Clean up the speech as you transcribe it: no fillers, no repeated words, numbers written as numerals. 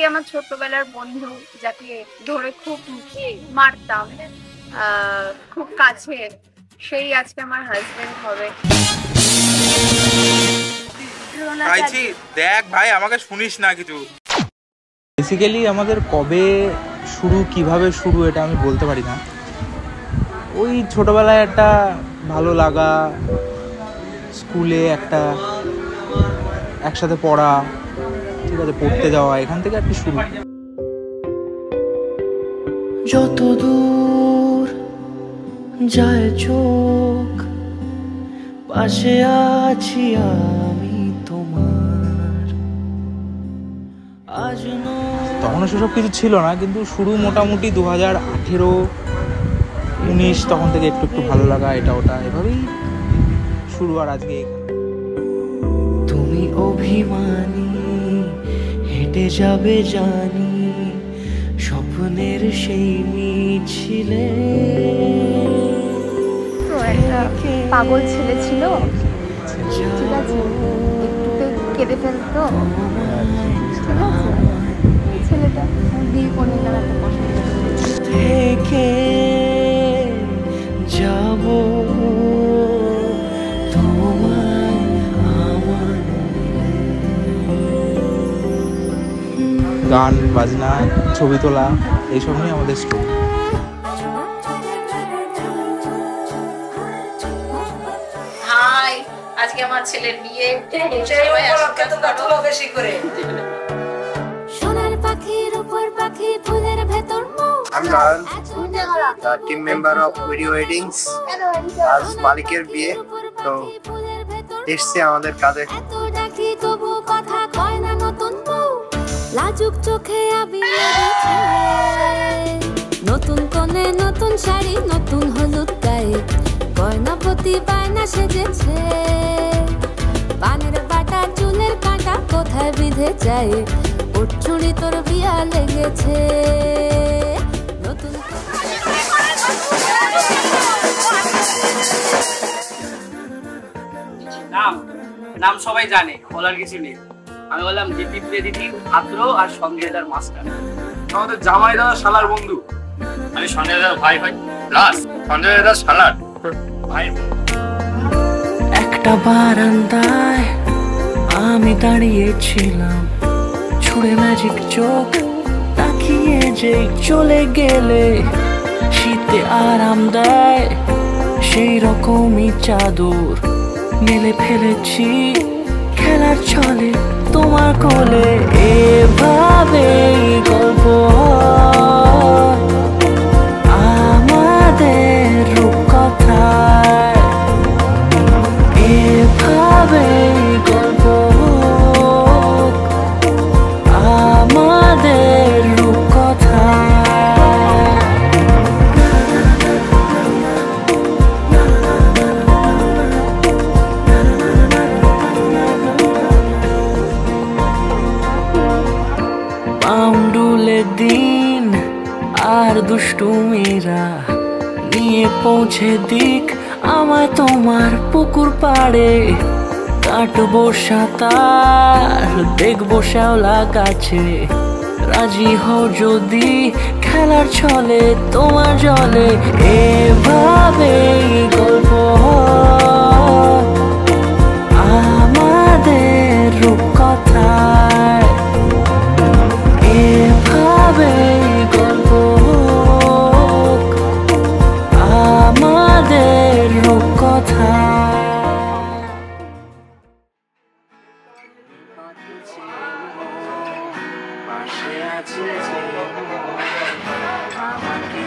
আমার ছোটবেলার বন্ধু, যাকে ধরে খুব মারতাম, খুব কাছের, সেই আজকে আমার হাজবেন্ড হবে। দেখ ভাই, আমাকে শুনিস না কিছু। বেসিক্যালি আমাদের কবে শুরু, কিভাবে শুরু, এটা আমি বলতে পারি না। ওই ছোটবেলায় একটা ভালো লাগা, স্কুলে একটা একসাথে পড়া, ঠিক আছে, পড়তে যাওয়া, এখান থেকে আর কি শুরু। যত দূর যায় চোখ, পাশে আছি আমি তোমার। আজ তখনও সেসব কিছু ছিল না, কিন্তু শুরু মোটামুটি 2018-19 তখন থেকে একটু একটু ভালো লাগা, এটা ওটা এভাবেই শুরু। আর আজকে তুমি অভিমানী, হেঁটে যাবে জানি স্বপ্নের সেই মিছিলে। তো একটা পাগল ছেলে ছিল, ঠিক আছে, একটুতে কেঁদে ফেলতো, ঠিক আছে, ছেলেটা বিয়ে করে নিলাম একটা পছন্দ থেকে যাব তোমায় আমার। গান বাজনা, ছবি তোলা, এইসব নিয়ে আমাদের স্টোরি। হাই, আজকে আমার ছেলের বিয়ে, বেশি করে। সোনার পাখির উপর পাখি, ফুলের ভেতর I'm Ryan, the team member of Video Weddings. আজ মালিকের বিয়ে, তো এসছে আমাদের কাজে। এত ডাকি তবু কথা কয় না নতুন বউ, লাজুক চোখে আবির দেখে। নতুন কোণে নতুন শাড়ি, নতুন হলুদ গায়ে, গয়না প্রতি বায়না সেজেছে। পানের বাটা, চুলের কাঁটা কোথায় বিঁধে যায়, ওর চুড়ি তোর বিয়া লেগেছে। নতুন নাম সবাই জানে, বলার কিছু নেই। আমি বললাম দিদি দিদির ছাত্র আর সঞ্জয় দার মাস্টার। আমাদের জামাই দাদা শালার বন্ধু। আমি সঞ্জয় দার ভাই ভাই প্লাস সঞ্জয় দার শালার ভাই। একটা বারান্দায় আমি দাঁড়িয়েছিলাম, ছুঁড়ে ম্যাজিক চোখ তাকিয়ে যে চলে গেলে। শীতে আরাম দেয় সেই রকমই চাদর মেলে ফেলেছি খেলার ছলে তোমার কোলে। এভাবে গল্প আমাদের রূপকথায়, এভাবে গল্প আমাদের রূপকথায়। পাউন্ডুলে দিন আর দুষ্টুমিরা নিয়ে পৌঁছে দিক আমায় তোমার পুকুর পাড়ে। কাটবো সাঁতার, দেখবো শ্যাওলা গাছে, রাজি হও যদি খেলার ছলে তোমার জলে। এভাবে গল্প আমাদের রূপকথায়, এভাবে গল্প আমাদের রূপকথায়। পাশে আছে আমাকে